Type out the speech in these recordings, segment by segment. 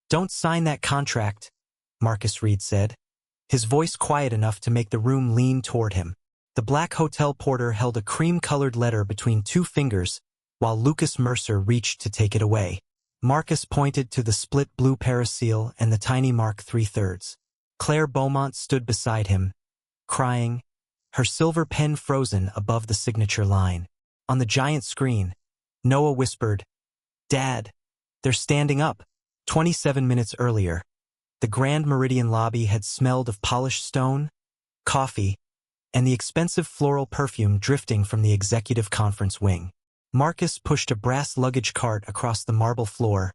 "Don't sign that contract," Marcus Reed said, his voice quiet enough to make the room lean toward him. The black hotel porter held a cream-colored letter between two fingers, while Lucas Mercer reached to take it away. Marcus pointed to the split blue paraseal and the tiny mark 3/3. Claire Beaumont stood beside him, crying, her silver pen frozen above the signature line. On the giant screen, Noah whispered, "Dad, they're standing up." 27 minutes earlier, the Grand Meridian lobby had smelled of polished stone, coffee, and the expensive floral perfume drifting from the executive conference wing. Marcus pushed a brass luggage cart across the marble floor,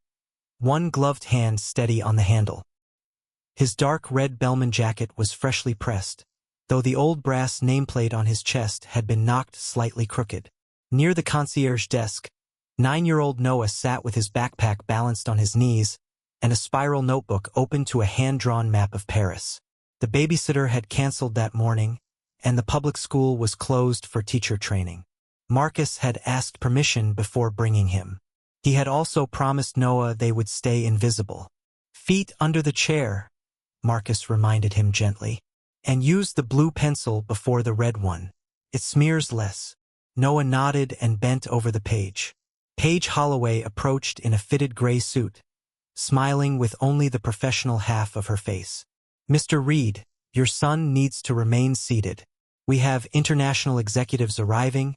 one gloved hand steady on the handle. His dark red Bellman jacket was freshly pressed, though the old brass nameplate on his chest had been knocked slightly crooked. Near the concierge desk, 9-year-old Noah sat with his backpack balanced on his knees and a spiral notebook open to a hand-drawn map of Paris. The babysitter had canceled that morning, and the public school was closed for teacher training. Marcus had asked permission before bringing him. He had also promised Noah they would stay invisible. "Feet under the chair," Marcus reminded him gently, "and use the blue pencil before the red one. It smears less." Noah nodded and bent over the page. Paige Holloway approached in a fitted gray suit, smiling with only the professional half of her face. "Mr. Reed, your son needs to remain seated. We have international executives arriving,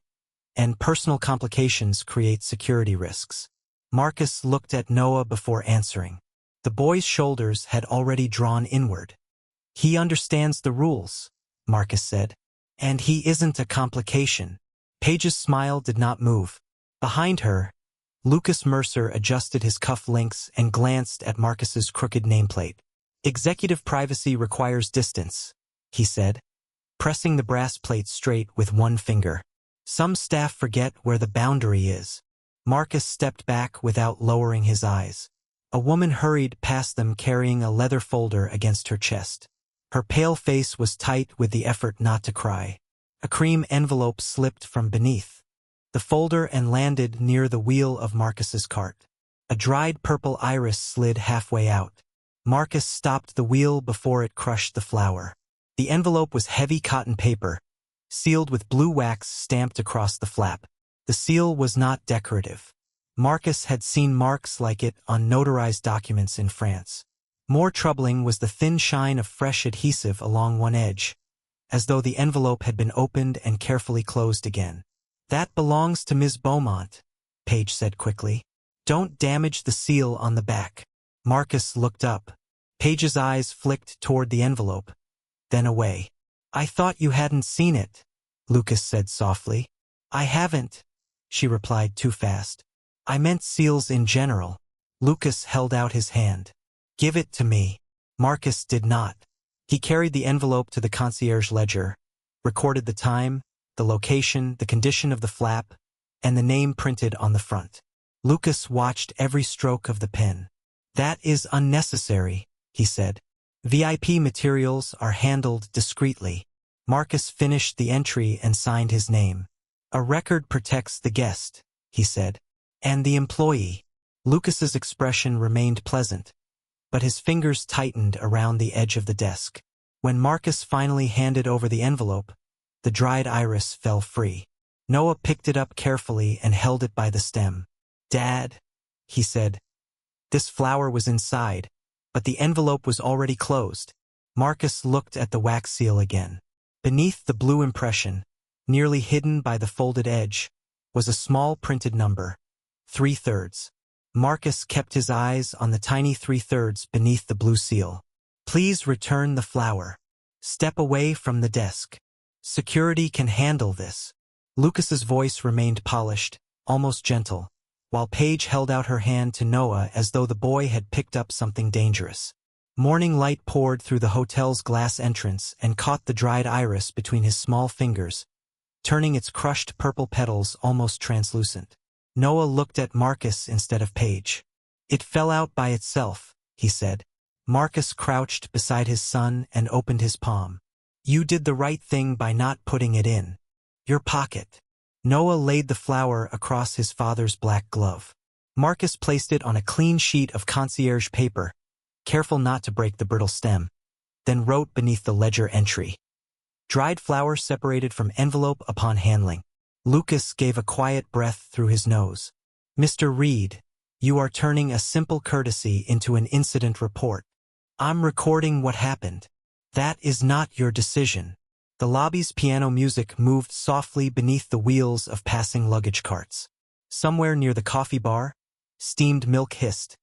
and personal complications create security risks." Marcus looked at Noah before answering. The boy's shoulders had already drawn inward. "He understands the rules," Marcus said, "and he isn't a complication." Paige's smile did not move. Behind her, Lucas Mercer adjusted his cuff links and glanced at Marcus's crooked nameplate. "Executive privacy requires distance," he said, pressing the brass plate straight with one finger. "Some staff forget where the boundary is." Marcus stepped back without lowering his eyes. A woman hurried past them carrying a leather folder against her chest. Her pale face was tight with the effort not to cry. A cream envelope slipped from beneath the folder and landed near the wheel of Marcus's cart. A dried purple iris slid halfway out. Marcus stopped the wheel before it crushed the flower. The envelope was heavy cotton paper, sealed with blue wax stamped across the flap. The seal was not decorative. Marcus had seen marks like it on notarized documents in France. More troubling was the thin shine of fresh adhesive along one edge, as though the envelope had been opened and carefully closed again. "That belongs to Ms. Beaumont," Paige said quickly. "Don't damage the seal on the back." Marcus looked up. Paige's eyes flicked toward the envelope, then away. "I thought you hadn't seen it," Lucas said softly. "I haven't," she replied too fast. "I meant seals in general." Lucas held out his hand. "Give it to me." Marcus did not. He carried the envelope to the concierge ledger, recorded the time, the location, the condition of the flap, and the name printed on the front. Lucas watched every stroke of the pen. "That is unnecessary," he said. "VIP materials are handled discreetly." Marcus finished the entry and signed his name. "A record protects the guest," he said, "and the employee." Lucas's expression remained pleasant, but his fingers tightened around the edge of the desk. When Marcus finally handed over the envelope, the dried iris fell free. Noah picked it up carefully and held it by the stem. "Dad," he said. This flower was inside, but the envelope was already closed. Marcus looked at the wax seal again. Beneath the blue impression, nearly hidden by the folded edge, was a small printed number, 3/3. Marcus kept his eyes on the tiny 3/3 beneath the blue seal. "Please return the flower. Step away from the desk. Security can handle this." Lucas's voice remained polished, almost gentle, while Paige held out her hand to Noah as though the boy had picked up something dangerous. Morning light poured through the hotel's glass entrance and caught the dried iris between his small fingers, turning its crushed purple petals almost translucent. Noah looked at Marcus instead of Paige. "It fell out by itself," he said. Marcus crouched beside his son and opened his palm. "You did the right thing by not putting it in your pocket." Noah laid the flower across his father's black glove. Marcus placed it on a clean sheet of concierge paper, careful not to break the brittle stem, then wrote beneath the ledger entry. Dried flower separated from envelope upon handling. Lucas gave a quiet breath through his nose. Mr. Reed, you are turning a simple courtesy into an incident report. I'm recording what happened. That is not your decision. The lobby's piano music moved softly beneath the wheels of passing luggage carts. Somewhere near the coffee bar, steamed milk hissed,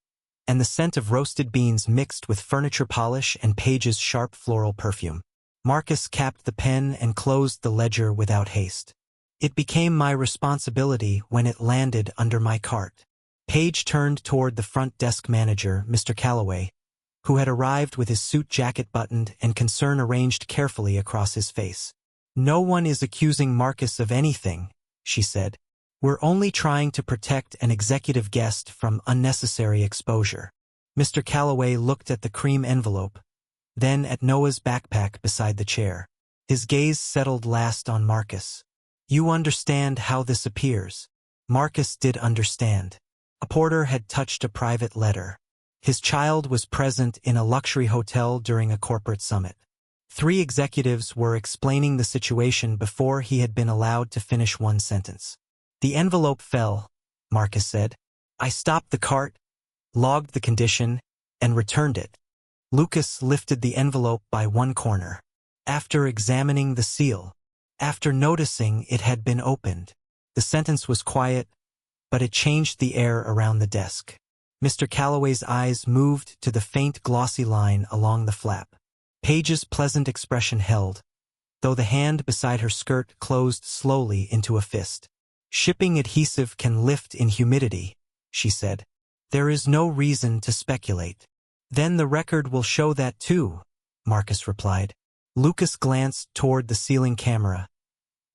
and the scent of roasted beans mixed with furniture polish and Paige's sharp floral perfume. Marcus capped the pen and closed the ledger without haste. It became my responsibility when it landed under my cart. Paige turned toward the front desk manager, Mr. Calloway, who had arrived with his suit jacket buttoned and concern arranged carefully across his face. No one is accusing Marcus of anything, she said. We're only trying to protect an executive guest from unnecessary exposure. Mr. Calloway looked at the cream envelope, then at Noah's backpack beside the chair. His gaze settled last on Marcus. You understand how this appears. Marcus did understand. A porter had touched a private letter. His child was present in a luxury hotel during a corporate summit. 3 executives were explaining the situation before he had been allowed to finish one sentence. The envelope fell, Marcus said. I stopped the cart, logged the condition, and returned it. Lucas lifted the envelope by one corner. After examining the seal, after noticing it had been opened, the sentence was quiet, but it changed the air around the desk. Mr. Calloway's eyes moved to the faint glossy line along the flap. Paige's pleasant expression held, though the hand beside her skirt closed slowly into a fist. Shipping adhesive can lift in humidity, she said. There is no reason to speculate. Then the record will show that too, Marcus replied. Lucas glanced toward the ceiling camera,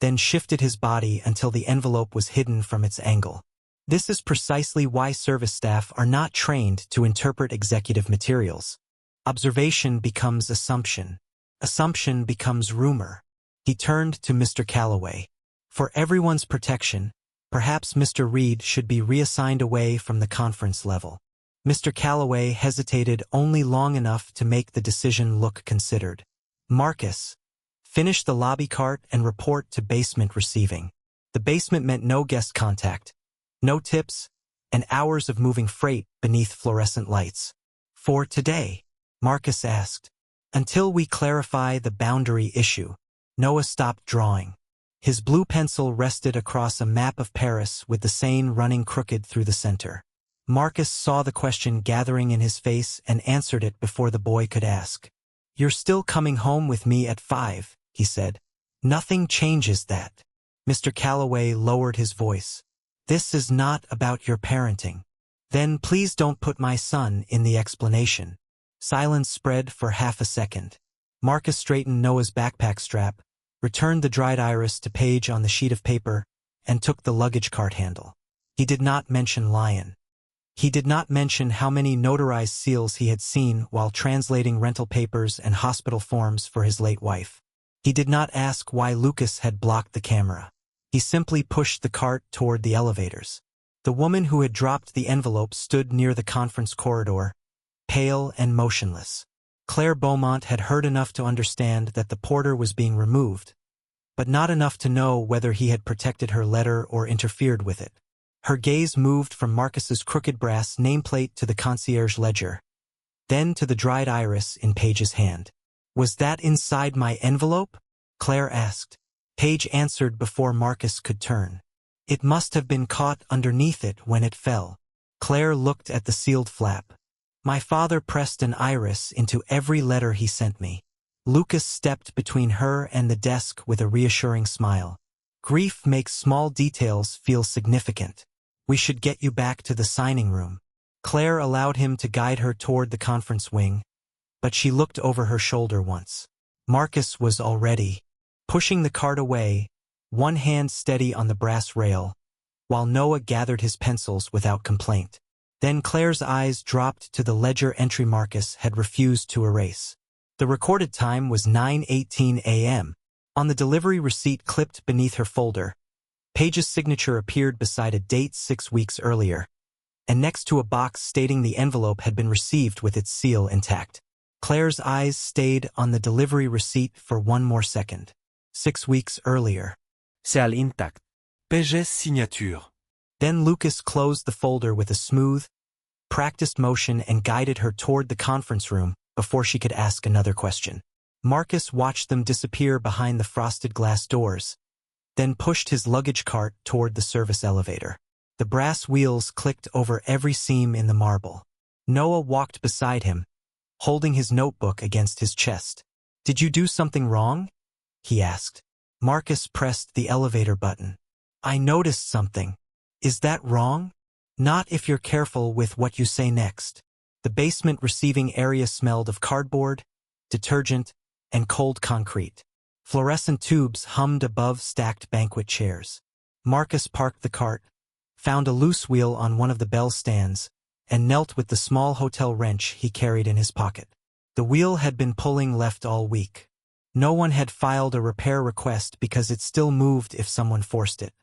then shifted his body until the envelope was hidden from its angle. This is precisely why service staff are not trained to interpret executive materials. Observation becomes assumption. Assumption becomes rumor. He turned to Mr. Calloway. For everyone's protection, perhaps Mr. Reed should be reassigned away from the conference level. Mr. Calloway hesitated only long enough to make the decision look considered. Marcus, finish the lobby cart and report to basement receiving. The basement meant no guest contact, no tips, and hours of moving freight beneath fluorescent lights. For today, Marcus asked. Until we clarify the boundary issue. Noah stopped drawing. His blue pencil rested across a map of Paris with the Seine running crooked through the center. Marcus saw the question gathering in his face and answered it before the boy could ask. You're still coming home with me at 5, he said. Nothing changes that. Mr. Calloway lowered his voice. This is not about your parenting. Then please don't put my son in the explanation. Silence spread for half a second. Marcus straightened Noah's backpack strap, returned the dried iris to Paige on the sheet of paper, and took the luggage cart handle. He did not mention Lion. He did not mention how many notarized seals he had seen while translating rental papers and hospital forms for his late wife. He did not ask why Lucas had blocked the camera. He simply pushed the cart toward the elevators. The woman who had dropped the envelope stood near the conference corridor, pale and motionless. Claire Beaumont had heard enough to understand that the porter was being removed, but not enough to know whether he had protected her letter or interfered with it. Her gaze moved from Marcus's crooked brass nameplate to the concierge ledger, then to the dried iris in Paige's hand. Was that inside my envelope? Claire asked. Paige answered before Marcus could turn. It must have been caught underneath it when it fell. Claire looked at the sealed flap. My father pressed an iris into every letter he sent me. Lucas stepped between her and the desk with a reassuring smile. Grief makes small details feel significant. We should get you back to the signing room. Claire allowed him to guide her toward the conference wing, but she looked over her shoulder once. Marcus was already pushing the cart away, one hand steady on the brass rail, while Noah gathered his pencils without complaint. Then Claire's eyes dropped to the ledger entry Marcus had refused to erase. The recorded time was 9:18 a.m. On the delivery receipt clipped beneath her folder, Paige's signature appeared beside a date 6 weeks earlier, and next to a box stating the envelope had been received with its seal intact. Claire's eyes stayed on the delivery receipt for one more second. 6 weeks earlier. Seal intact. Pages signature. Then Lucas closed the folder with a smooth, practiced motion and guided her toward the conference room before she could ask another question. Marcus watched them disappear behind the frosted glass doors, then pushed his luggage cart toward the service elevator. The brass wheels clicked over every seam in the marble. Noah walked beside him, holding his notebook against his chest. "Did you do something wrong?" he asked. Marcus pressed the elevator button. "I noticed something. Is that wrong?" "Not if you're careful with what you say next." The basement receiving area smelled of cardboard, detergent, and cold concrete. Fluorescent tubes hummed above stacked banquet chairs. Marcus parked the cart, found a loose wheel on one of the bell stands, and knelt with the small hotel wrench he carried in his pocket. The wheel had been pulling left all week. No one had filed a repair request because it still moved if someone forced it.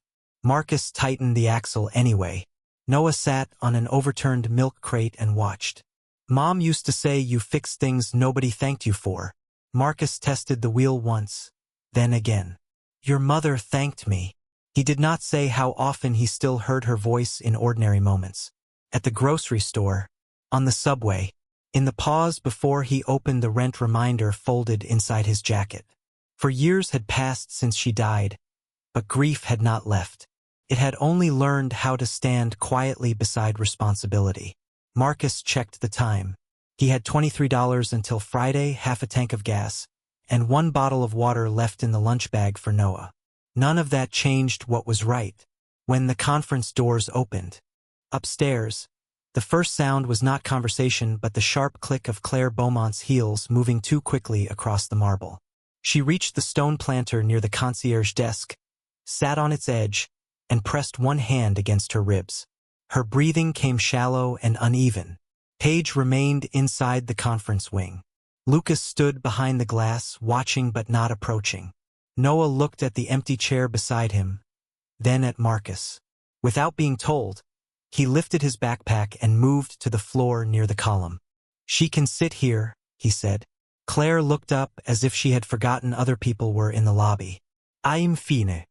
Marcus tightened the axle anyway. Noah sat on an overturned milk crate and watched. "Mom used to say you fix things nobody thanked you for." Marcus tested the wheel once, then again. "Your mother thanked me." He did not say how often he still heard her voice in ordinary moments. At the grocery store, on the subway, in the pause before he opened the rent reminder folded inside his jacket. For years had passed since she died, but grief had not left. It had only learned how to stand quietly beside responsibility. Marcus checked the time. He had $23 until Friday, half a tank of gas, and 1 bottle of water left in the lunch bag for Noah. None of that changed what was right. When the conference doors opened. Upstairs, the first sound was not conversation but the sharp click of Claire Beaumont's heels moving too quickly across the marble. She reached the stone planter near the concierge desk, sat on its edge, and pressed one hand against her ribs. Her breathing came shallow and uneven. Paige remained inside the conference wing. Lucas stood behind the glass, watching but not approaching. Noah looked at the empty chair beside him, then at Marcus. Without being told, he lifted his backpack and moved to the floor near the column. "She can sit here," he said. Claire looked up as if she had forgotten other people were in the lobby. "I'm fine."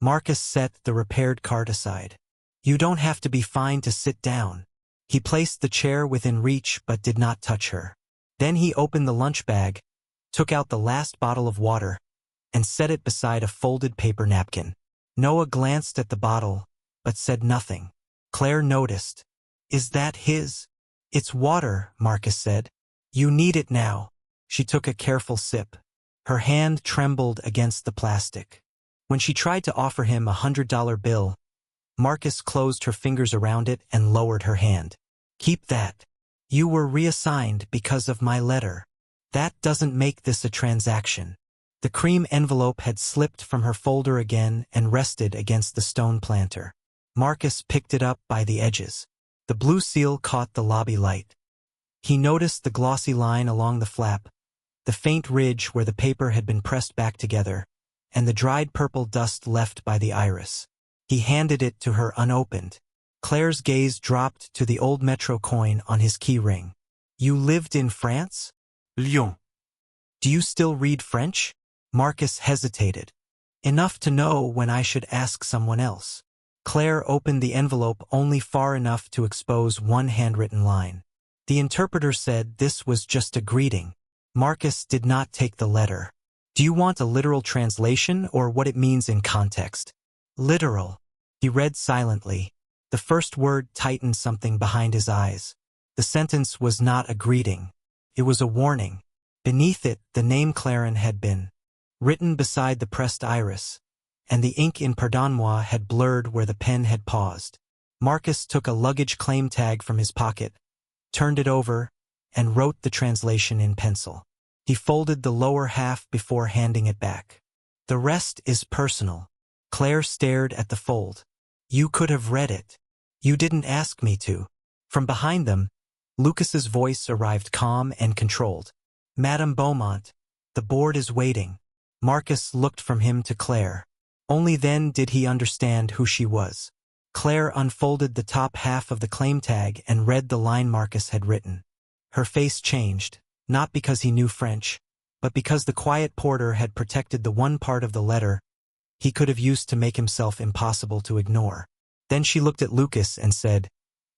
Marcus set the repaired cart aside. "You don't have to be fine to sit down." He placed the chair within reach but did not touch her. Then he opened the lunch bag, took out the last bottle of water, and set it beside a folded paper napkin. Noah glanced at the bottle, but said nothing. Claire noticed. "Is that his?" "It's water," Marcus said. "You need it now." She took a careful sip. Her hand trembled against the plastic. When she tried to offer him a $100 bill, Marcus closed her fingers around it and lowered her hand. "Keep that. You were reassigned because of my letter. That doesn't make this a transaction." The cream envelope had slipped from her folder again and rested against the stone planter. Marcus picked it up by the edges. The blue seal caught the lobby light. He noticed the glossy line along the flap, the faint ridge where the paper had been pressed back together, and the dried purple dust left by the iris. He handed it to her unopened. Claire's gaze dropped to the old Metro coin on his key ring. "You lived in France?" Lyon. "Do you still read French?" Marcus hesitated. "Enough to know when I should ask someone else." Claire opened the envelope only far enough to expose one handwritten line. The interpreter said this was just a greeting. Marcus did not take the letter. "Do you want a literal translation or what it means in context?" "Literal." He read silently. The first word tightened something behind his eyes. The sentence was not a greeting. It was a warning. Beneath it, the name Claren had been written beside the pressed iris, and the ink in Pardonnois had blurred where the pen had paused. Marcus took a luggage claim tag from his pocket, turned it over, and wrote the translation in pencil. He folded the lower half before handing it back. "The rest is personal." Claire stared at the fold. "You could have read it. You didn't ask me to." From behind them, Lucas's voice arrived calm and controlled. "Madame Beaumont, the board is waiting." Marcus looked from him to Claire. Only then did he understand who she was. Claire unfolded the top half of the claim tag and read the line Marcus had written. Her face changed, not because he knew French, but because the quiet porter had protected the one part of the letter he could have used to make himself impossible to ignore. Then she looked at Lucas and said,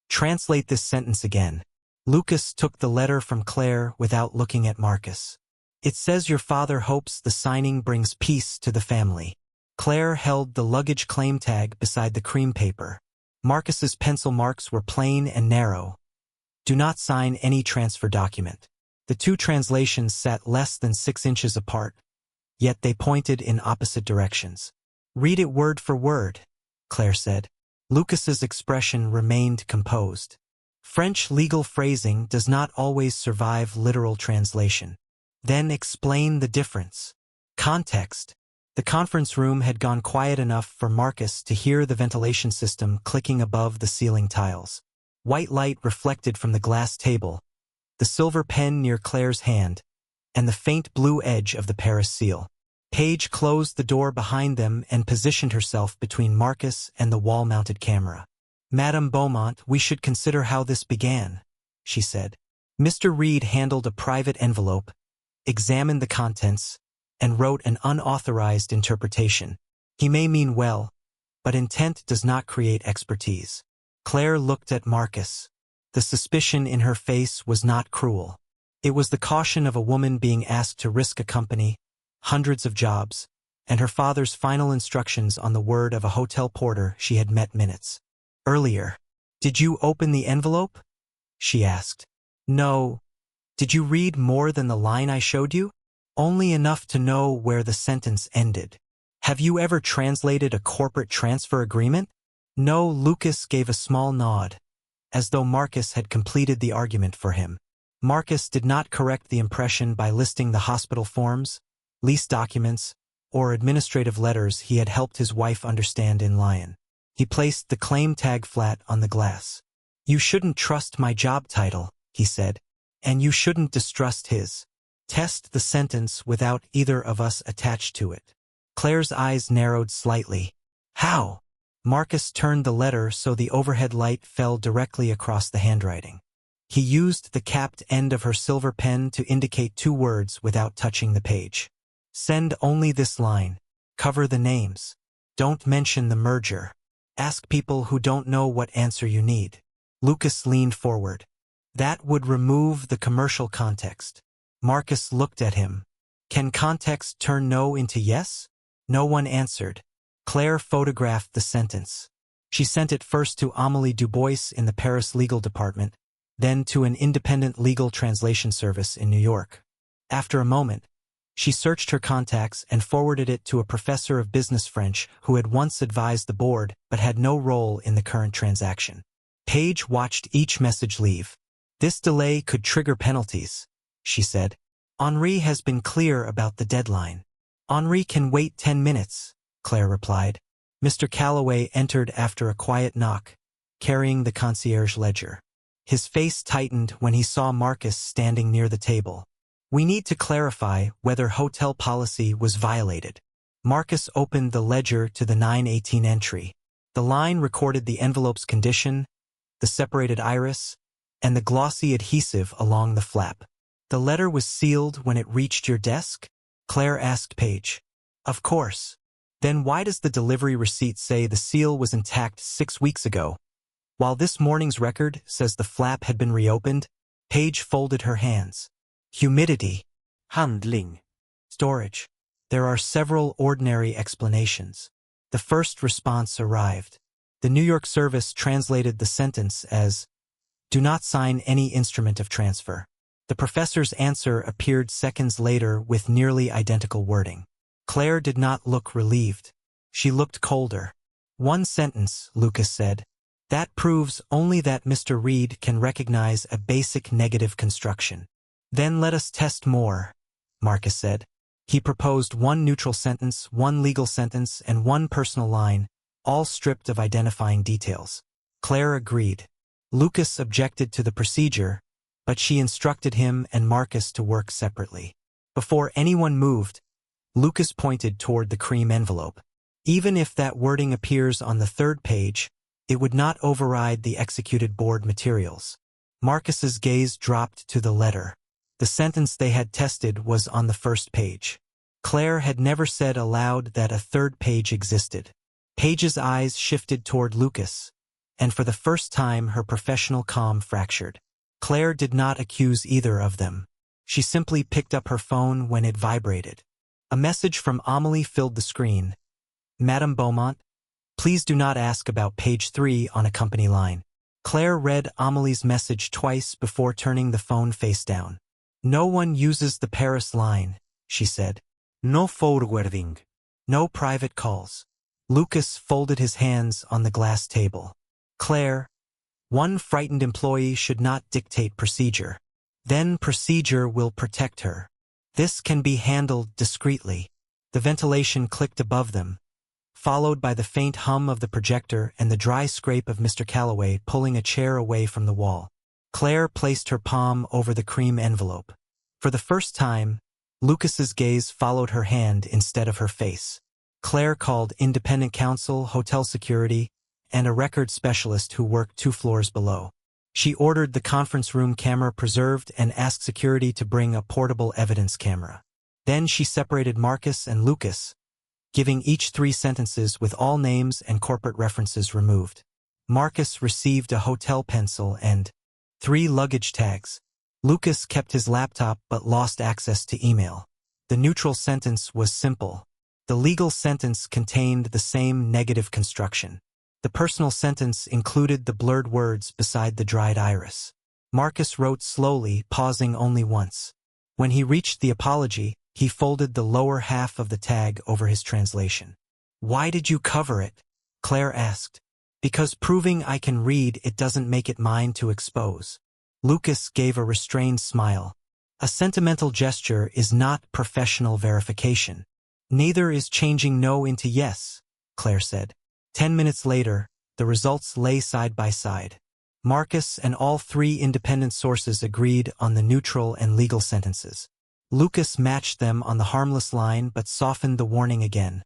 "Translate this sentence again." Lucas took the letter from Claire without looking at Marcus. "It says your father hopes the signing brings peace to the family." Claire held the luggage claim tag beside the cream paper. Marcus's pencil marks were plain and narrow. "Do not sign any transfer document." The two translations sat less than 6 inches apart, yet they pointed in opposite directions. "Read it word for word," Claire said. Lucas's expression remained composed. "French legal phrasing does not always survive literal translation." "Then explain the difference." "Context." The conference room had gone quiet enough for Marcus to hear the ventilation system clicking above the ceiling tiles. White light reflected from the glass table, the silver pen near Claire's hand, and the faint blue edge of the Paris seal. Paige closed the door behind them and positioned herself between Marcus and the wall-mounted camera. "Madame Beaumont, we should consider how this began," she said. Mr. Reed handled a private envelope, examined the contents, and wrote an unauthorized interpretation. He may mean well, but intent does not create expertise. Claire looked at Marcus. The suspicion in her face was not cruel. It was the caution of a woman being asked to risk a company, hundreds of jobs, and her father's final instructions on the word of a hotel porter she had met minutes earlier. "Did you open the envelope?" she asked. "No." "Did you read more than the line I showed you?" "Only enough to know where the sentence ended." "Have you ever translated a corporate transfer agreement?" "No." Lucas gave a small nod, as though Marcus had completed the argument for him. Marcus did not correct the impression by listing the hospital forms, lease documents, or administrative letters he had helped his wife understand in Lyon. He placed the claim tag flat on the glass. "You shouldn't trust my job title," he said, "and you shouldn't distrust his. Test the sentence without either of us attached to it." Claire's eyes narrowed slightly. "How?" Marcus turned the letter so the overhead light fell directly across the handwriting. He used the capped end of her silver pen to indicate 2 words without touching the page. "Send only this line. Cover the names. Don't mention the merger. Ask people who don't know what answer you need." Lucas leaned forward. "That would remove the commercial context." Marcus looked at him. "Can context turn no into yes?" No one answered. Claire photographed the sentence. She sent it first to Amélie Dubois in the Paris legal department, then to an independent legal translation service in New York. After a moment, she searched her contacts and forwarded it to a professor of business French who had once advised the board but had no role in the current transaction. Paige watched each message leave. "This delay could trigger penalties," she said. "Henri has been clear about the deadline." "Henri can wait 10 minutes, Claire replied. Mr. Calloway entered after a quiet knock, carrying the concierge ledger. His face tightened when he saw Marcus standing near the table. "We need to clarify whether hotel policy was violated." Marcus opened the ledger to the 918 entry. The line recorded the envelope's condition, the separated iris, and the glossy adhesive along the flap. "The letter was sealed when it reached your desk?" Claire asked Paige. "Of course." "Then why does the delivery receipt say the seal was intact 6 weeks ago, while this morning's record says the flap had been reopened?" Paige folded her hands. "Humidity. Handling. Storage. There are several ordinary explanations." The first response arrived. The New York service translated the sentence as, "Do not sign any instrument of transfer." The professor's answer appeared seconds later with nearly identical wording. Claire did not look relieved. She looked colder. "One sentence," Lucas said. "That proves only that Mr. Reed can recognize a basic negative construction." "Then let us test more," Marcus said. He proposed 1 neutral sentence, 1 legal sentence, and 1 personal line, all stripped of identifying details. Claire agreed. Lucas objected to the procedure, but she instructed him and Marcus to work separately. Before anyone moved, Lucas pointed toward the cream envelope. "Even if that wording appears on the 3rd page, It would not override the executed board materials. Marcus's gaze dropped to the letter. The sentence they had tested was on the first page. Claire had never said aloud that a third page existed. Paige's eyes shifted toward Lucas, and for the first time her professional calm fractured. Claire did not accuse either of them. She simply picked up her phone when it vibrated. A message from Amélie filled the screen. Madame Beaumont, please do not ask about page 3 on a company line. Claire read Amélie's message twice before turning the phone face down. No one uses the Paris line, she said. No forwarding. No private calls. Lucas folded his hands on the glass table. Claire, one frightened employee should not dictate procedure. Then procedure will protect her. This can be handled discreetly. The ventilation clicked above them, followed by the faint hum of the projector and the dry scrape of Mr. Calloway pulling a chair away from the wall. Claire placed her palm over the cream envelope. For the first time, Lucas's gaze followed her hand instead of her face. Claire called independent counsel, hotel security, and a record specialist who worked 2 floors below. She ordered the conference room camera preserved and asked security to bring a portable evidence camera. Then she separated Marcus and Lucas, giving each 3 sentences with all names and corporate references removed. Marcus received a hotel pencil and 3 luggage tags. Lucas kept his laptop but lost access to email. The neutral sentence was simple. The legal sentence contained the same negative construction. The personal sentence included the blurred words beside the dried iris. Marcus wrote slowly, pausing only once. When he reached the apology, he folded the lower half of the tag over his translation. "Why did you cover it?" Claire asked. "Because proving I can read it doesn't make it mine to expose." Lucas gave a restrained smile. A sentimental gesture is not professional verification. "Neither is changing no into yes," Claire said. 10 minutes later, the results lay side by side. Marcus and all 3 independent sources agreed on the neutral and legal sentences. Lucas matched them on the harmless line but softened the warning again,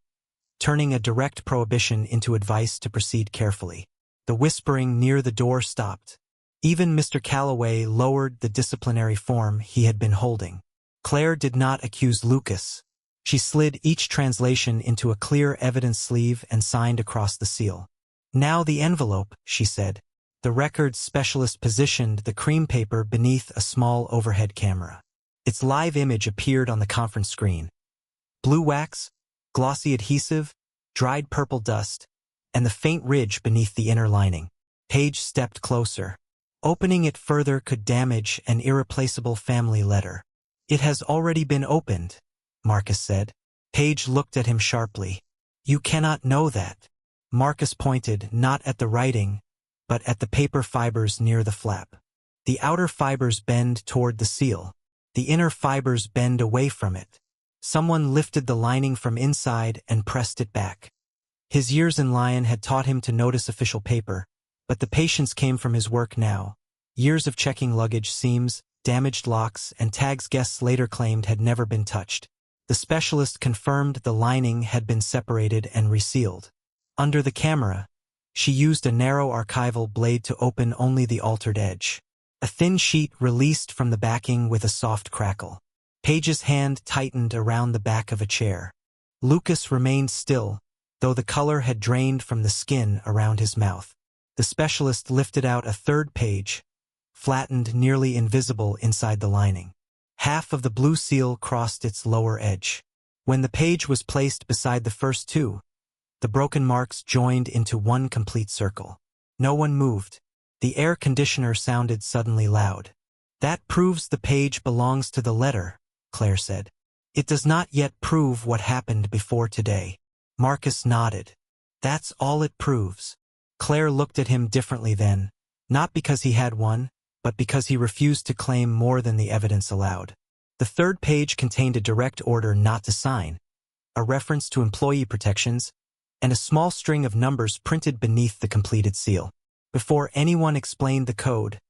turning a direct prohibition into advice to proceed carefully. The whispering near the door stopped. Even Mr. Calloway lowered the disciplinary form he had been holding. Claire did not accuse Lucas. She slid each translation into a clear evidence sleeve and signed across the seal. "Now the envelope," she said. The records specialist positioned the cream paper beneath a small overhead camera. Its live image appeared on the conference screen. Blue wax, glossy adhesive, dried purple dust, and the faint ridge beneath the inner lining. Paige stepped closer. Opening it further could damage an irreplaceable family letter. "It has already been opened," Marcus said. Paige looked at him sharply. "You cannot know that." Marcus pointed not at the writing, but at the paper fibers near the flap. The outer fibers bend toward the seal. The inner fibers bend away from it. Someone lifted the lining from inside and pressed it back. His years in Lyon had taught him to notice official paper, but the patience came from his work now. Years of checking luggage, seams, damaged locks, and tags guests later claimed had never been touched. The specialist confirmed the lining had been separated and resealed. Under the camera, she used a narrow archival blade to open only the altered edge. A thin sheet released from the backing with a soft crackle. Paige's hand tightened around the back of a chair. Lucas remained still, though the color had drained from the skin around his mouth. The specialist lifted out a 3rd page, flattened, nearly invisible inside the lining. Half of the blue seal crossed its lower edge. When the page was placed beside the first 2, the broken marks joined into one complete circle. No one moved. The air conditioner sounded suddenly loud. "That proves the page belongs to the letter," Claire said. "It does not yet prove what happened before today." Marcus nodded. "That's all it proves." Claire looked at him differently then, not because he had one, but because he refused to claim more than the evidence allowed. The 3rd page contained a direct order not to sign, a reference to employee protections, and a small string of numbers printed beneath the completed seal. Before anyone explained the code,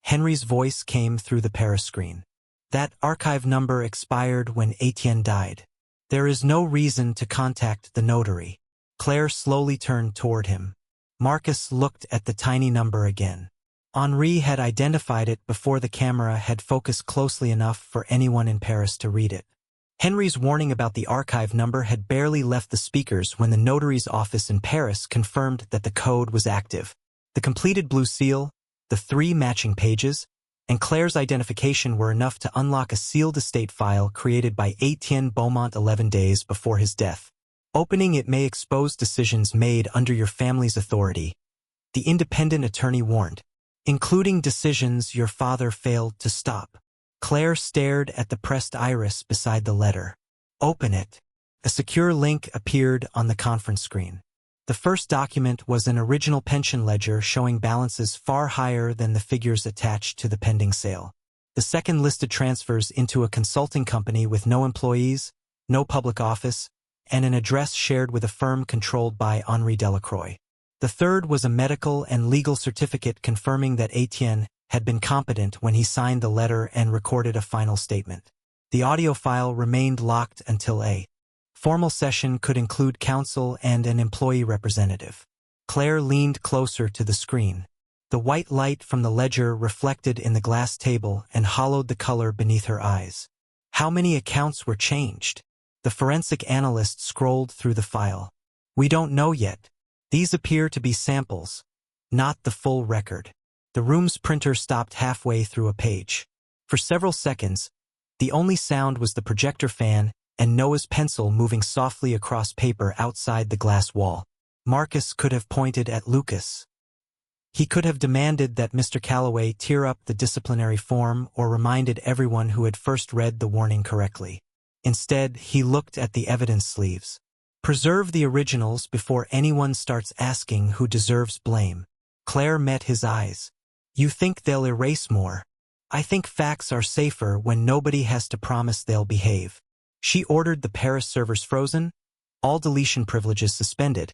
Henry's voice came through the Paris screen. "That archive number expired when Etienne died. There is no reason to contact the notary." Claire slowly turned toward him. Marcus looked at the tiny number again. Henri had identified it before the camera had focused closely enough for anyone in Paris to read it. Henry's warning about the archive number had barely left the speakers when the notary's office in Paris confirmed that the code was active. The completed blue seal, the 3 matching pages, and Claire's identification were enough to unlock a sealed estate file created by Etienne Beaumont 11 days before his death. Opening it may expose decisions made under your family's authority, the independent attorney warned, including decisions your father failed to stop. Claire stared at the pressed iris beside the letter. Open it. A secure link appeared on the conference screen. The first document was an original pension ledger showing balances far higher than the figures attached to the pending sale. The second listed transfers into a consulting company with no employees, no public office, and an address shared with a firm controlled by Henri Delacroix. The third was a medical and legal certificate confirming that Etienne had been competent when he signed the letter and recorded a final statement. The audio file remained locked until a formal session could include counsel and an employee representative. Claire leaned closer to the screen. The white light from the ledger reflected in the glass table and hollowed the color beneath her eyes. How many accounts were changed? The forensic analyst scrolled through the file. We don't know yet. These appear to be samples, not the full record. The room's printer stopped halfway through a page. For several seconds, the only sound was the projector fan and Noah's pencil moving softly across paper outside the glass wall. Marcus could have pointed at Lucas. He could have demanded that Mr. Calloway tear up the disciplinary form or reminded everyone who had first read the warning correctly. Instead, he looked at the evidence sleeves. Preserve the originals before anyone starts asking who deserves blame. Claire met his eyes. You think they'll erase more? I think facts are safer when nobody has to promise they'll behave. She ordered the Paris servers frozen, all deletion privileges suspended,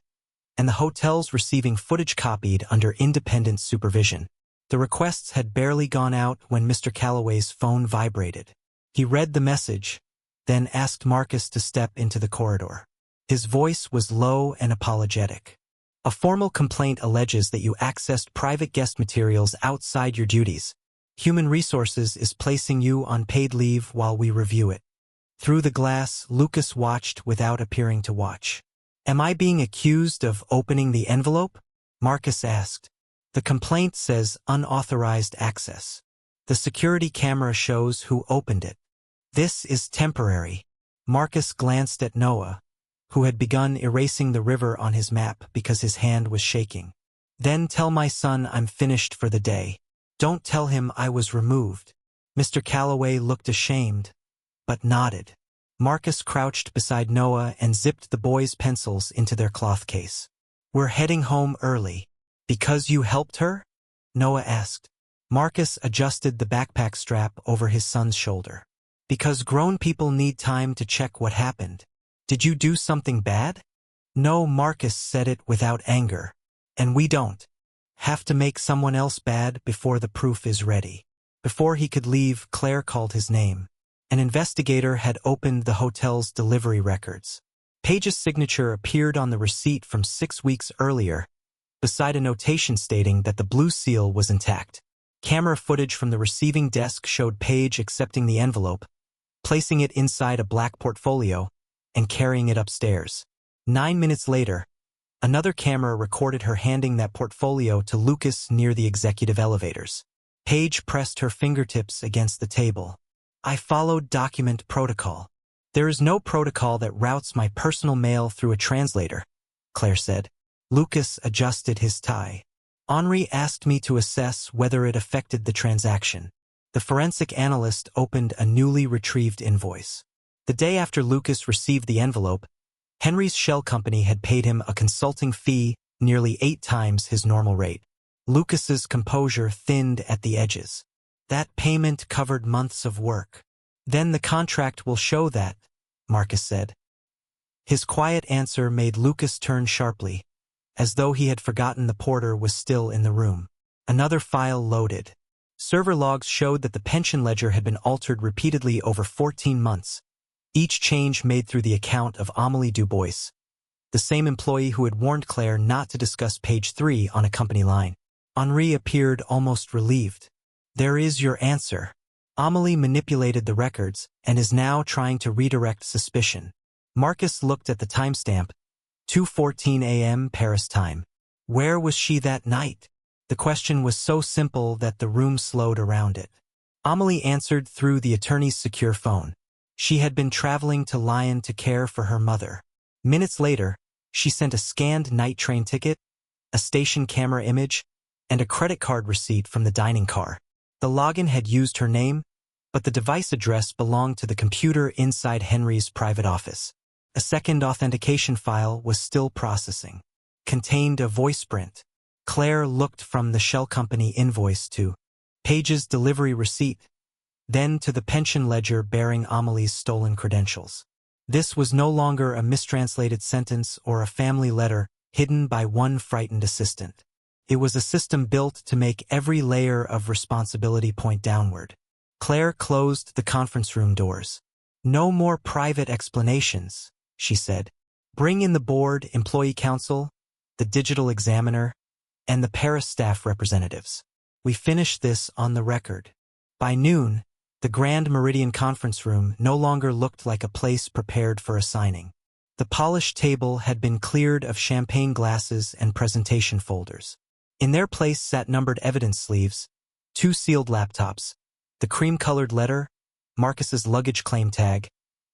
and the hotels receiving footage copied under independent supervision. The requests had barely gone out when Mr. Calloway's phone vibrated. He read the message, then asked Marcus to step into the corridor. His voice was low and apologetic. A formal complaint alleges that you accessed private guest materials outside your duties. Human Resources is placing you on paid leave while we review it. Through the glass, Lucas watched without appearing to watch. Am I being accused of opening the envelope? Marcus asked. The complaint says unauthorized access. The security camera shows who opened it. This is temporary. Marcus glanced at Noah, who had begun erasing the river on his map because his hand was shaking. Then tell my son I'm finished for the day. Don't tell him I was removed. Mr. Calloway looked ashamed, but nodded. Marcus crouched beside Noah and zipped the boys' pencils into their cloth case. We're heading home early. Because you helped her? Noah asked. Marcus adjusted the backpack strap over his son's shoulder. Because grown people need time to check what happened. Did you do something bad? No, Marcus said it without anger. And we don't have to make someone else bad before the proof is ready. Before he could leave, Claire called his name. An investigator had opened the hotel's delivery records. Page's signature appeared on the receipt from 6 weeks earlier, beside a notation stating that the blue seal was intact. Camera footage from the receiving desk showed Page accepting the envelope, placing it inside a black portfolio, and carrying it upstairs. 9 minutes later, another camera recorded her handing that portfolio to Lucas near the executive elevators. Page pressed her fingertips against the table. I followed document protocol. There is no protocol that routes my personal mail through a translator, Claire said. Lucas adjusted his tie. Henri asked me to assess whether it affected the transaction. The forensic analyst opened a newly retrieved invoice. The day after Lucas received the envelope, Henry's shell company had paid him a consulting fee nearly 8 times his normal rate. Lucas's composure thinned at the edges. That payment covered months of work. Then the contract will show that, Marcus said. His quiet answer made Lucas turn sharply, as though he had forgotten the porter was still in the room. Another file loaded. Server logs showed that the pension ledger had been altered repeatedly over 14 months, each change made through the account of Amélie Dubois, the same employee who had warned Claire not to discuss page 3 on a company line. Henri appeared almost relieved. There is your answer. Amélie manipulated the records and is now trying to redirect suspicion. Marcus looked at the timestamp, 2:14 a.m. Paris time. Where was she that night? The question was so simple that the room slowed around it. Amélie answered through the attorney's secure phone. She had been traveling to Lyon to care for her mother. Minutes later, she sent a scanned night train ticket, a station camera image, and a credit card receipt from the dining car. The login had used her name, but the device address belonged to the computer inside Henry's private office. A second authentication file was still processing. Contained a voice print. Claire looked from the shell company invoice to Page's delivery receipt, then to the pension ledger bearing Amélie's stolen credentials. This was no longer a mistranslated sentence or a family letter hidden by one frightened assistant. It was a system built to make every layer of responsibility point downward. Claire closed the conference room doors. No more private explanations, she said. Bring in the board, employee council, the digital examiner, and the Paris staff representatives. We finished this on the record. By noon, the Grand Meridian conference room no longer looked like a place prepared for a signing. The polished table had been cleared of champagne glasses and presentation folders. In their place sat numbered evidence sleeves, 2 sealed laptops, the cream-colored letter, Marcus's luggage claim tag,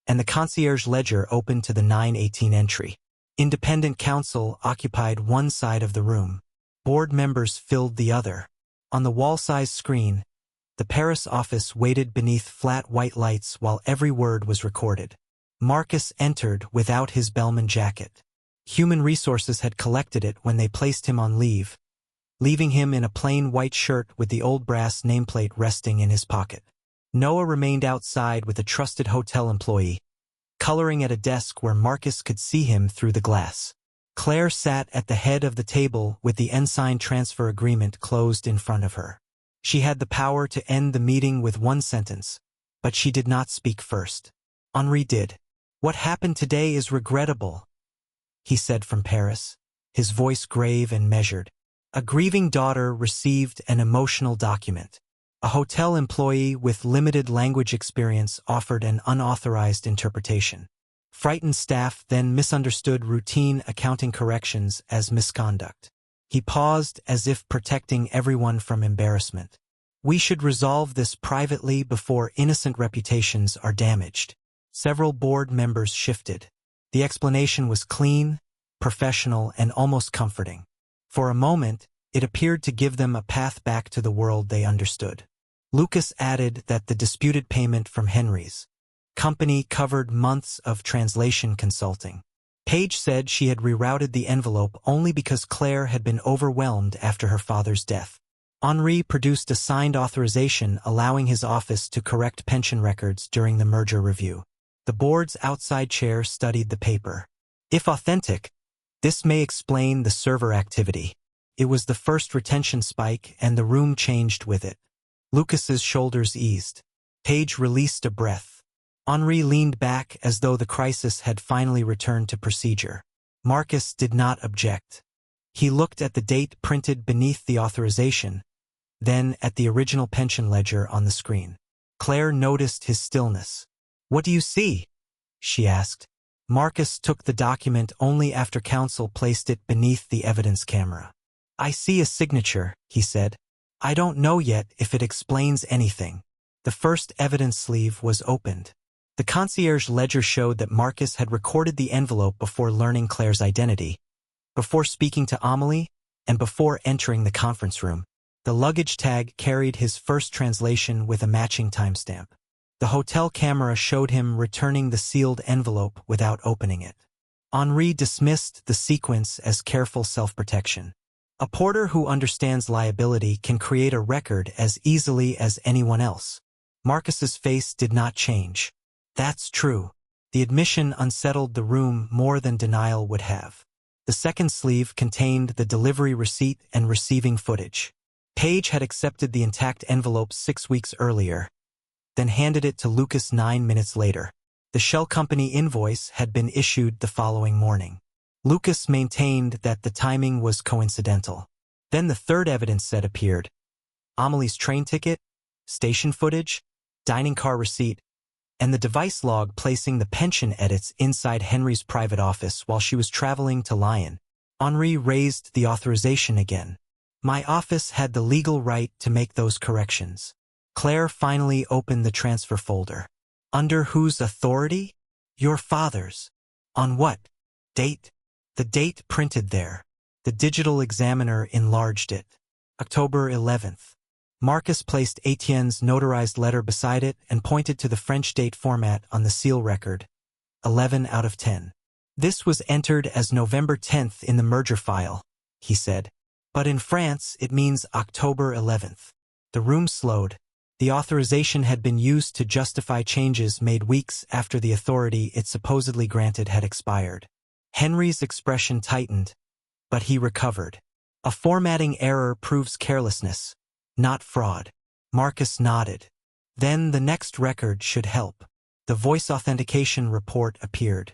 and the concierge ledger open to the 918 entry. Independent counsel occupied one side of the room. Board members filled the other. On the wall-sized screen, the Paris office waited beneath flat white lights while every word was recorded. Marcus entered without his bellman jacket. Human Resources had collected it when they placed him on leave, leaving him in a plain white shirt with the old brass nameplate resting in his pocket. Noah remained outside with a trusted hotel employee, coloring at a desk where Marcus could see him through the glass. Claire sat at the head of the table with the unsigned transfer agreement closed in front of her. She had the power to end the meeting with one sentence, but she did not speak first. Henri did. What happened today is regrettable, he said from Paris, his voice grave and measured. A grieving daughter received an emotional document. A hotel employee with limited language experience offered an unauthorized interpretation. Frightened staff then misunderstood routine accounting corrections as misconduct. He paused as if protecting everyone from embarrassment. We should resolve this privately before innocent reputations are damaged. Several board members shifted. The explanation was clean, professional, and almost comforting. For a moment, it appeared to give them a path back to the world they understood. Lucas added that the disputed payment from Henry's company covered months of translation consulting. Page said she had rerouted the envelope only because Claire had been overwhelmed after her father's death. Henri produced a signed authorization allowing his office to correct pension records during the merger review. The board's outside chair studied the paper. If authentic, this may explain the server activity. It was the first retention spike and the room changed with it. Lucas's shoulders eased. Page released a breath. Henri leaned back as though the crisis had finally returned to procedure. Marcus did not object. He looked at the date printed beneath the authorization, then at the original pension ledger on the screen. Claire noticed his stillness. What do you see? She asked. Marcus took the document only after counsel placed it beneath the evidence camera. I see a signature, he said. I don't know yet if it explains anything. The first evidence sleeve was opened. The concierge ledger showed that Marcus had recorded the envelope before learning Claire's identity, before speaking to Amélie, and before entering the conference room. The luggage tag carried his first translation with a matching timestamp. The hotel camera showed him returning the sealed envelope without opening it. Henri dismissed the sequence as careful self-protection. A porter who understands liability can create a record as easily as anyone else. Marcus's face did not change. That's true. The admission unsettled the room more than denial would have. The second sleeve contained the delivery receipt and receiving footage. Page had accepted the intact envelope 6 weeks earlier, then handed it to Lucas 9 minutes later. The shell company invoice had been issued the following morning. Lucas maintained that the timing was coincidental. Then the third evidence set appeared. Amelie's train ticket, station footage, dining car receipt, and the device log placing the pension edits inside Henry's private office while she was traveling to Lyon. Henri raised the authorization again. My office had the legal right to make those corrections. Claire finally opened the transfer folder. Under whose authority? Your father's. On what date? The date printed there. The digital examiner enlarged it. October 11th. Marcus placed Etienne's notarized letter beside it and pointed to the French date format on the seal record. 11 out of 10. This was entered as November 10th in the merger file, he said. But in France, it means October 11th. The room slowed. The authorization had been used to justify changes made weeks after the authority it supposedly granted had expired. Henry's expression tightened, but he recovered. A formatting error proves carelessness, not fraud. Marcus nodded. Then the next record should help. The voice authentication report appeared.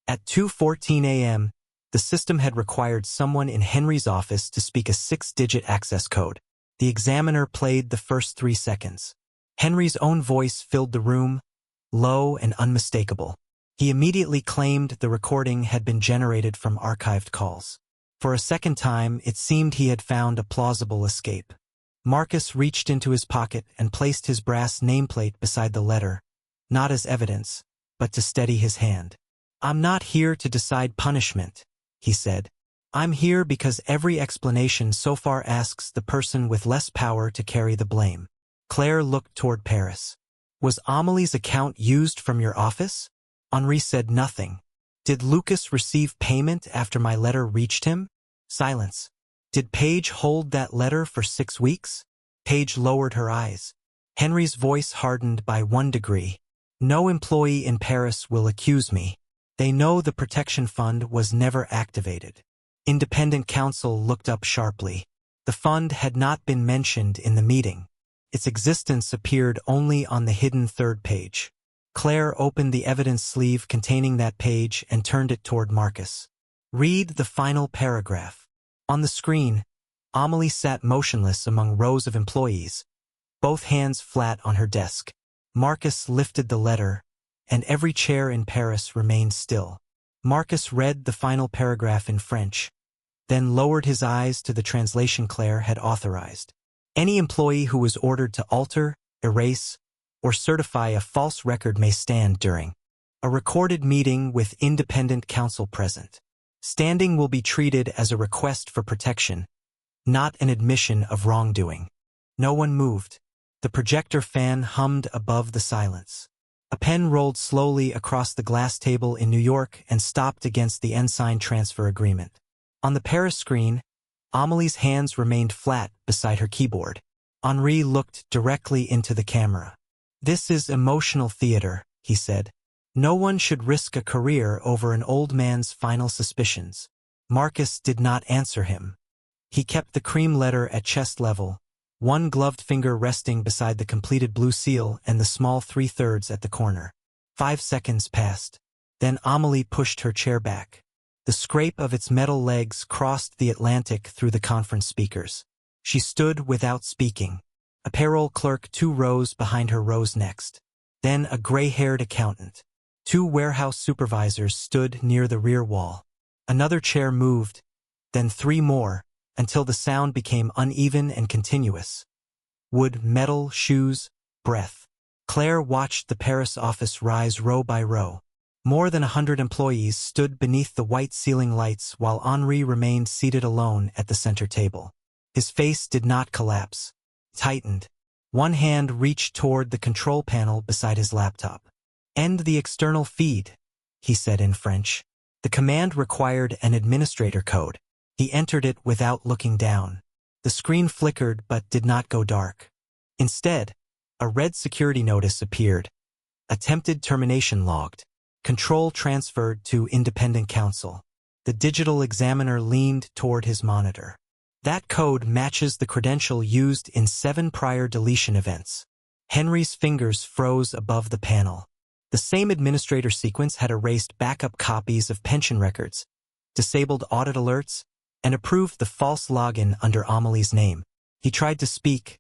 At 2:14 a.m., the system had required someone in Henry's office to speak a 6-digit access code. The examiner played the first 3 seconds. Henry's own voice filled the room, low and unmistakable. He immediately claimed the recording had been generated from archived calls. For a second time, it seemed he had found a plausible escape. Marcus reached into his pocket and placed his brass nameplate beside the letter, not as evidence, but to steady his hand. I'm not here to decide punishment, he said. I'm here because every explanation so far asks the person with less power to carry the blame. Claire looked toward Paris. Was Amelie's account used from your office? Henri said nothing. Did Lucas receive payment after my letter reached him? Silence. Did Paige hold that letter for 6 weeks? Paige lowered her eyes. Henry's voice hardened by 1 degree. No employee in Paris will accuse me. They know the protection fund was never activated. Independent counsel looked up sharply. The fund had not been mentioned in the meeting. Its existence appeared only on the hidden 3rd page. Claire opened the evidence sleeve containing that page and turned it toward Marcus. Read the final paragraph. On the screen, Amelie sat motionless among rows of employees, both hands flat on her desk. Marcus lifted the letter, and every chair in Paris remained still. Marcus read the final paragraph in French, then lowered his eyes to the translation Claire had authorized. Any employee who was ordered to alter, erase, or certify a false record may stand during a recorded meeting with independent counsel present. Standing will be treated as a request for protection, not an admission of wrongdoing. No one moved. The projector fan hummed above the silence. A pen rolled slowly across the glass table in New York and stopped against the unsigned transfer agreement. On the Paris screen, Amelie's hands remained flat beside her keyboard. Henri looked directly into the camera. This is emotional theater, he said. No one should risk a career over an old man's final suspicions. Marcus did not answer him. He kept the cream letter at chest level, one gloved finger resting beside the completed blue seal and the small 3/3 at the corner. 5 seconds passed. Then Amelie pushed her chair back. The scrape of its metal legs crossed the Atlantic through the conference speakers. She stood without speaking. A payroll clerk 2 rows behind her rose next. Then a gray-haired accountant. 2 warehouse supervisors stood near the rear wall. Another chair moved, then 3 more, until the sound became uneven and continuous. Wood, metal, shoes, breath. Claire watched the Paris office rise row by row. More than 100 employees stood beneath the white ceiling lights while Henri remained seated alone at the center table. His face did not collapse. Tightened. One hand reached toward the control panel beside his laptop. End the external feed, he said in French. The command required an administrator code. He entered it without looking down. The screen flickered but did not go dark. Instead, a red security notice appeared. Attempted termination logged. Control transferred to independent counsel. The digital examiner leaned toward his monitor. That code matches the credential used in 7 prior deletion events. Henry's fingers froze above the panel. The same administrator sequence had erased backup copies of pension records, disabled audit alerts, and approved the false login under Amelie's name. He tried to speak,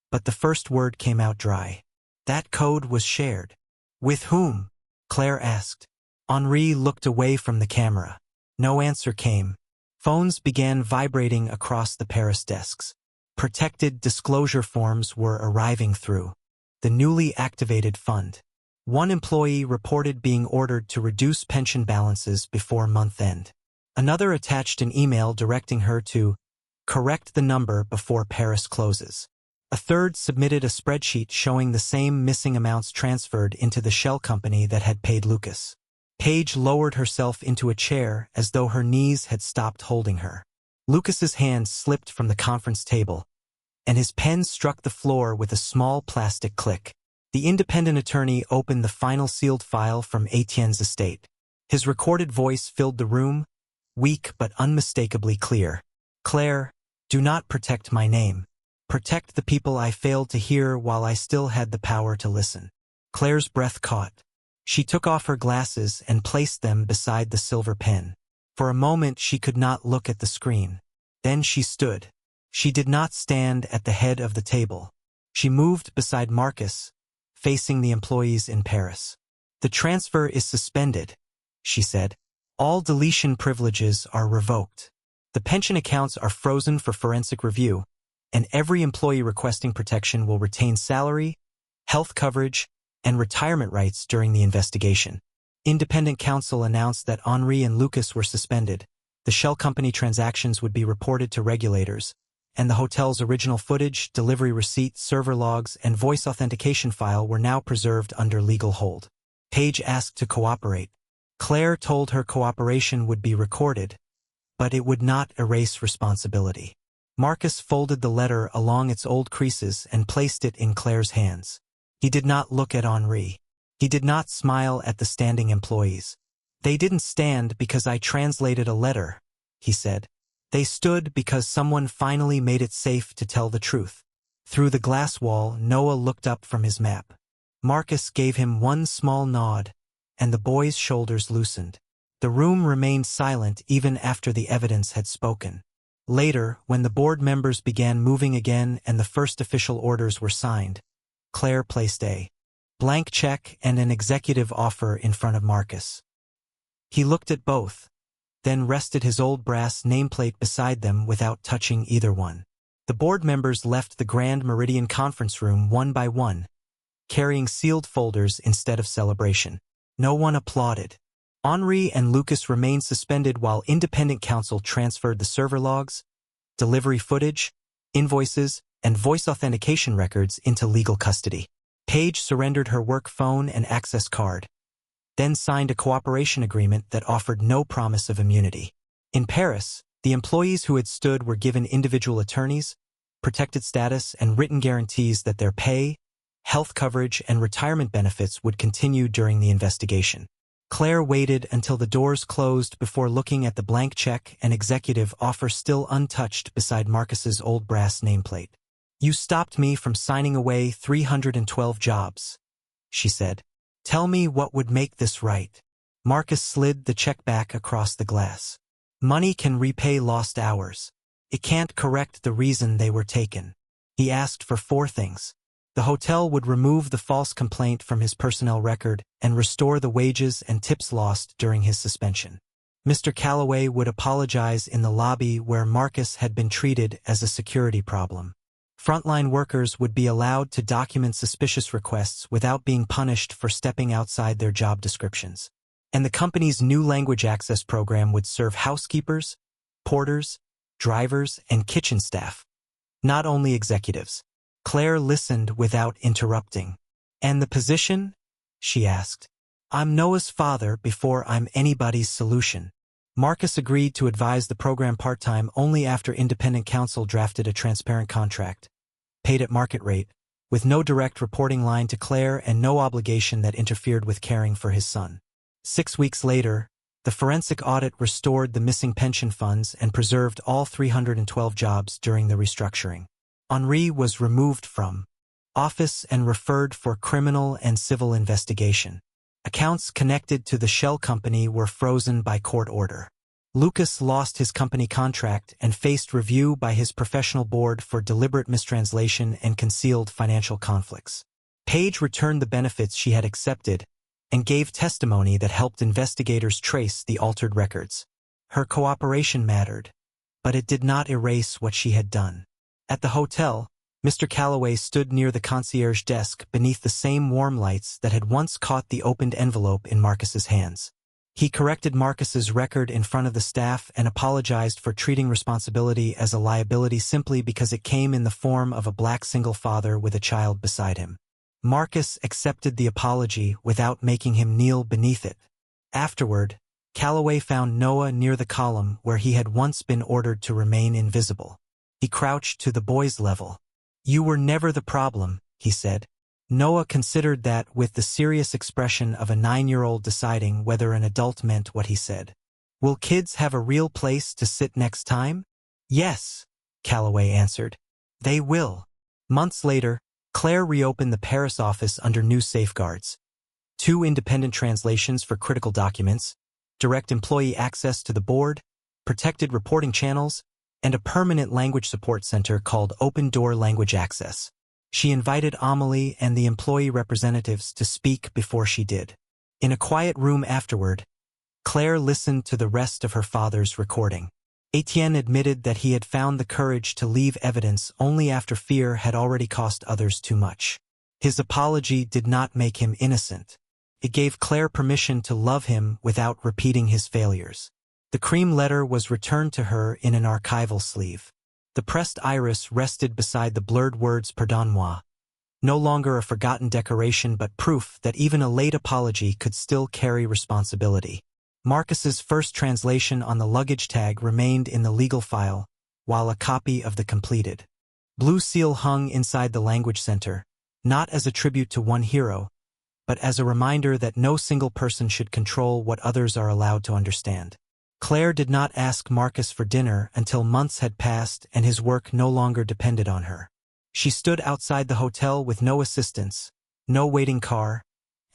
but the first word came out dry. That code was shared. With whom? Claire asked. Henri looked away from the camera. No answer came. Phones began vibrating across the Paris desks. Protected disclosure forms were arriving through the newly activated fund. One employee reported being ordered to reduce pension balances before month end. Another attached an email directing her to correct the number before Paris closes. A third submitted a spreadsheet showing the same missing amounts transferred into the shell company that had paid Lucas. Paige lowered herself into a chair as though her knees had stopped holding her. Lucas's hand slipped from the conference table, and his pen struck the floor with a small plastic click. The independent attorney opened the final sealed file from Etienne's estate. His recorded voice filled the room, weak but unmistakably clear. Claire, do not protect my name. Protect the people I failed to hear while I still had the power to listen. Claire's breath caught. She took off her glasses and placed them beside the silver pen. For a moment she could not look at the screen. Then she stood. She did not stand at the head of the table. She moved beside Marcus, facing the employees in Paris. The transfer is suspended, she said. All deletion privileges are revoked. The pension accounts are frozen for forensic review, and every employee requesting protection will retain salary, health coverage, and retirement rights during the investigation. Independent counsel announced that Henri and Lucas were suspended. The shell company transactions would be reported to regulators, and the hotel's original footage, delivery receipt, server logs, and voice authentication file were now preserved under legal hold. Paige asked to cooperate. Claire told her cooperation would be recorded, but it would not erase responsibility. Marcus folded the letter along its old creases and placed it in Claire's hands. He did not look at Henri. He did not smile at the standing employees. They didn't stand because I translated a letter, he said. They stood because someone finally made it safe to tell the truth. Through the glass wall, Noah looked up from his map. Marcus gave him one small nod, and the boy's shoulders loosened. The room remained silent even after the evidence had spoken. Later, when the board members began moving again and the first official orders were signed, Claire placed a blank check and an executive offer in front of Marcus. He looked at both, then rested his old brass nameplate beside them without touching either one. The board members left the Grand Meridian conference room one by one, carrying sealed folders instead of celebration. No one applauded. Henri and Lucas remained suspended while independent counsel transferred the server logs, delivery footage, invoices, and voice authentication records into legal custody. Paige surrendered her work phone and access card, then signed a cooperation agreement that offered no promise of immunity. In Paris, the employees who had stood were given individual attorneys, protected status, and written guarantees that their pay, health coverage, and retirement benefits would continue during the investigation. Claire waited until the doors closed before looking at the blank check and executive offer still untouched beside Marcus's old brass nameplate. You stopped me from signing away 312 jobs, she said. Tell me what would make this right. Marcus slid the check back across the glass. Money can repay lost hours. It can't correct the reason they were taken. He asked for 4 things. The hotel would remove the false complaint from his personnel record and restore the wages and tips lost during his suspension. Mr. Calloway would apologize in the lobby where Marcus had been treated as a security problem. Frontline workers would be allowed to document suspicious requests without being punished for stepping outside their job descriptions. And the company's new language access program would serve housekeepers, porters, drivers, and kitchen staff, not only executives. Claire listened without interrupting. And the position? She asked. I'm Noah's father before I'm anybody's solution. Marcus agreed to advise the program part-time only after independent counsel drafted a transparent contract, paid at market rate, with no direct reporting line to Claire and no obligation that interfered with caring for his son. 6 weeks later, the forensic audit restored the missing pension funds and preserved all 312 jobs during the restructuring. Henri was removed from office and referred for criminal and civil investigation. Accounts connected to the shell company were frozen by court order. Lucas lost his company contract and faced review by his professional board for deliberate mistranslation and concealed financial conflicts. Paige returned the benefits she had accepted and gave testimony that helped investigators trace the altered records. Her cooperation mattered, but it did not erase what she had done. At the hotel, Mr. Calloway stood near the concierge desk beneath the same warm lights that had once caught the opened envelope in Marcus's hands. He corrected Marcus's record in front of the staff and apologized for treating responsibility as a liability simply because it came in the form of a black single father with a child beside him. Marcus accepted the apology without making him kneel beneath it. Afterward, Calloway found Noah near the column where he had once been ordered to remain invisible. He crouched to the boy's level. "You were never the problem," he said. Noah considered that with the serious expression of a 9-year-old deciding whether an adult meant what he said. "Will kids have a real place to sit next time?" "Yes," Calloway answered. "They will." Months later, Claire reopened the Paris office under new safeguards. 2 independent translations for critical documents, direct employee access to the board, protected reporting channels, and a permanent language support center called Open Door Language Access. She invited Amélie and the employee representatives to speak before she did. In a quiet room afterward, Claire listened to the rest of her father's recording. Etienne admitted that he had found the courage to leave evidence only after fear had already cost others too much. His apology did not make him innocent. It gave Claire permission to love him without repeating his failures. The cream letter was returned to her in an archival sleeve. The pressed iris rested beside the blurred words "Pardonne-moi," no longer a forgotten decoration but proof that even a late apology could still carry responsibility. Marcus's first translation on the luggage tag remained in the legal file, while a copy of the completed blue seal hung inside the language center, not as a tribute to one hero, but as a reminder that no single person should control what others are allowed to understand. Claire did not ask Marcus for dinner until months had passed and his work no longer depended on her. She stood outside the hotel with no assistance, no waiting car,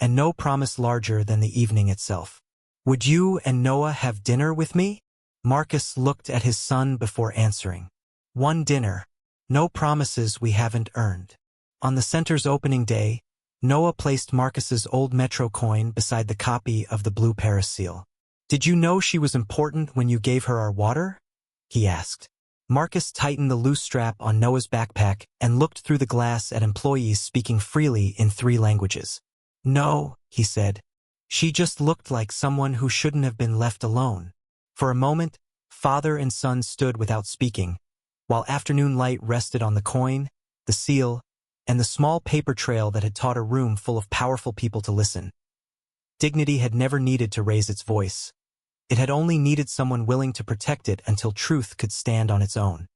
and no promise larger than the evening itself. "Would you and Noah have dinner with me?" Marcus looked at his son before answering. "One dinner. No promises we haven't earned." On the center's opening day, Noah placed Marcus's old Metro coin beside the copy of the blue Paris seal. "Did you know she was important when you gave her our water?" he asked. Marcus tightened the loose strap on Noah's backpack and looked through the glass at employees speaking freely in 3 languages. "No," he said. "She just looked like someone who shouldn't have been left alone." For a moment, father and son stood without speaking, while afternoon light rested on the coin, the seal, and the small paper trail that had taught a room full of powerful people to listen. Dignity had never needed to raise its voice. It had only needed someone willing to protect it until truth could stand on its own.